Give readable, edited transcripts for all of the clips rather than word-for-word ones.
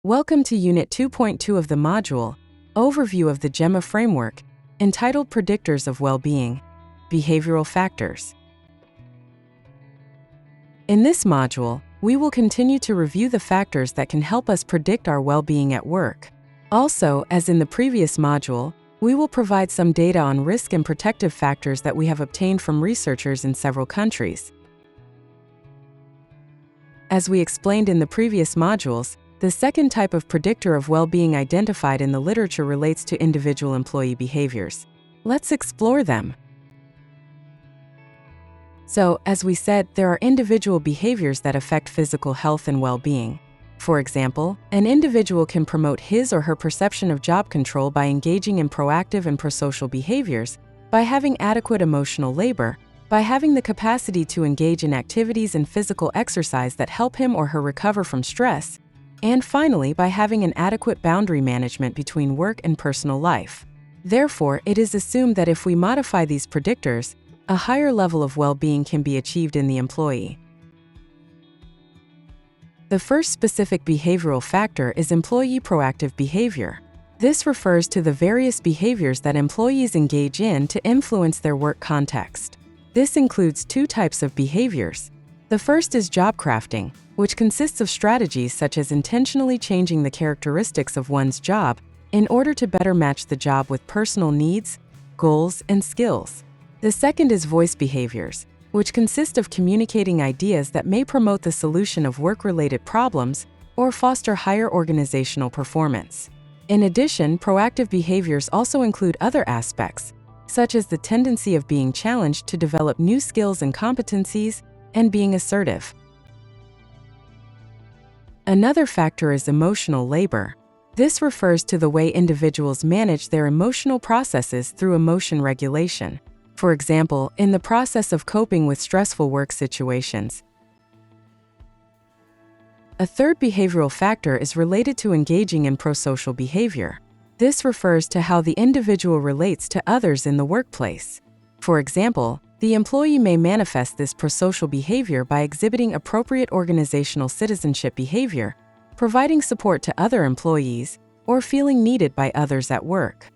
Welcome to Unit 2.2 of the module, Overview of the GEMMA Framework, entitled Predictors of Well-Being, Behavioral Factors. In this module, we will continue to review the factors that can help us predict our well-being at work. Also, as in the previous module, we will provide some data on risk and protective factors that we have obtained from researchers in several countries. As we explained in the previous modules, the second type of predictor of well-being identified in the literature relates to individual employee behaviors. Let's explore them. So, as we said, there are individual behaviors that affect physical health and well-being. For example, an individual can promote his or her perception of job control by engaging in proactive and prosocial behaviors, by having adequate emotional labor, by having the capacity to engage in activities and physical exercise that help him or her recover from stress, and finally, by having an adequate boundary management between work and personal life. Therefore, it is assumed that if we modify these predictors, a higher level of well-being can be achieved in the employee. The first specific behavioral factor is employee proactive behavior. This refers to the various behaviors that employees engage in to influence their work context. This includes two types of behaviors. The first is job crafting, which consists of strategies such as intentionally changing the characteristics of one's job in order to better match the job with personal needs, goals, and skills. The second is voice behaviors, which consist of communicating ideas that may promote the solution of work-related problems or foster higher organizational performance. In addition, proactive behaviors also include other aspects, such as the tendency of being challenged to develop new skills and competencies, and being assertive. Another factor is emotional labor. This refers to the way individuals manage their emotional processes through emotion regulation. For example, in the process of coping with stressful work situations. A third behavioral factor is related to engaging in prosocial behavior. This refers to how the individual relates to others in the workplace. For example, the employee may manifest this prosocial behavior by exhibiting appropriate organizational citizenship behavior, providing support to other employees, or feeling needed by others at work.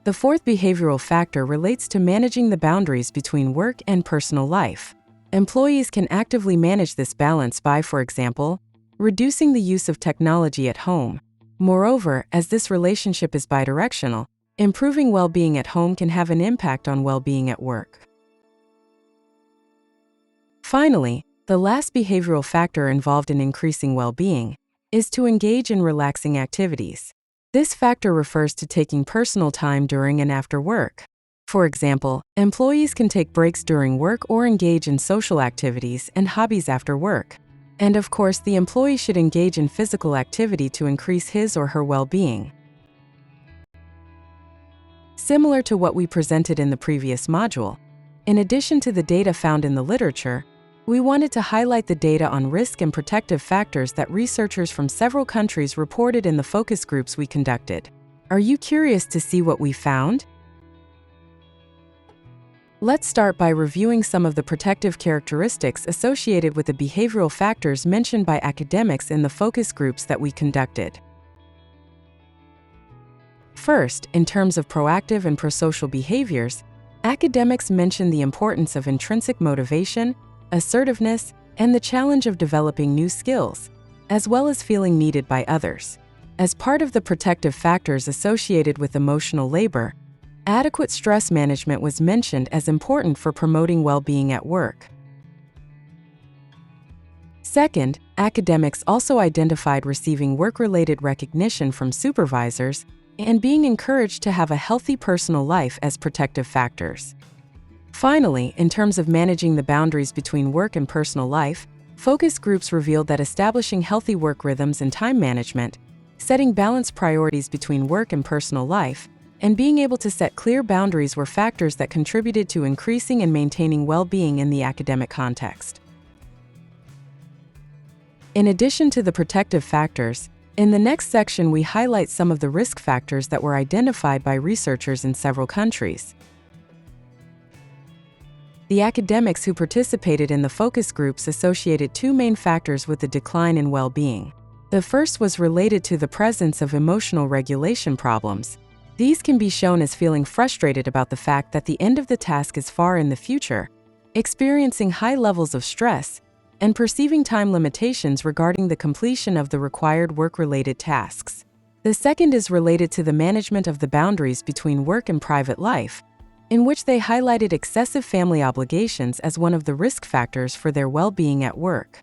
The fourth behavioral factor relates to managing the boundaries between work and personal life. Employees can actively manage this balance by, for example, reducing the use of technology at home. Moreover, as this relationship is bidirectional, improving well-being at home can have an impact on well-being at work. Finally, the last behavioral factor involved in increasing well-being is to engage in relaxing activities. This factor refers to taking personal time during and after work. For example, employees can take breaks during work or engage in social activities and hobbies after work. And of course, the employee should engage in physical activity to increase his or her well-being. Similar to what we presented in the previous module, in addition to the data found in the literature, we wanted to highlight the data on risk and protective factors that researchers from several countries reported in the focus groups we conducted. Are you curious to see what we found? Let's start by reviewing some of the protective characteristics associated with the behavioral factors mentioned by academics in the focus groups that we conducted. First, in terms of proactive and prosocial behaviors, academics mention the importance of intrinsic motivation, assertiveness, and the challenge of developing new skills, as well as feeling needed by others. As part of the protective factors associated with emotional labor, adequate stress management was mentioned as important for promoting well-being at work. Second, academics also identified receiving work-related recognition from supervisors and being encouraged to have a healthy personal life as protective factors. Finally, in terms of managing the boundaries between work and personal life, focus groups revealed that establishing healthy work rhythms and time management, setting balanced priorities between work and personal life, and being able to set clear boundaries were factors that contributed to increasing and maintaining well-being in the academic context. In addition to the protective factors, in the next section we highlight some of the risk factors that were identified by researchers in several countries. The academics who participated in the focus groups associated two main factors with the decline in well-being. The first was related to the presence of emotional regulation problems. These can be shown as feeling frustrated about the fact that the end of the task is far in the future, experiencing high levels of stress, and perceiving time limitations regarding the completion of the required work-related tasks. The second is related to the management of the boundaries between work and private life, in which they highlighted excessive family obligations as one of the risk factors for their well-being at work.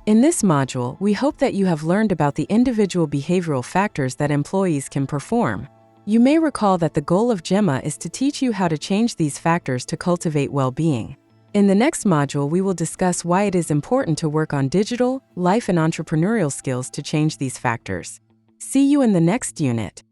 In this module, we hope that you have learned about the individual behavioral factors that employees can perform. You may recall that the goal of GEMMA is to teach you how to change these factors to cultivate well-being. In the next module, we will discuss why it is important to work on digital, life, and entrepreneurial skills to change these factors. See you in the next unit.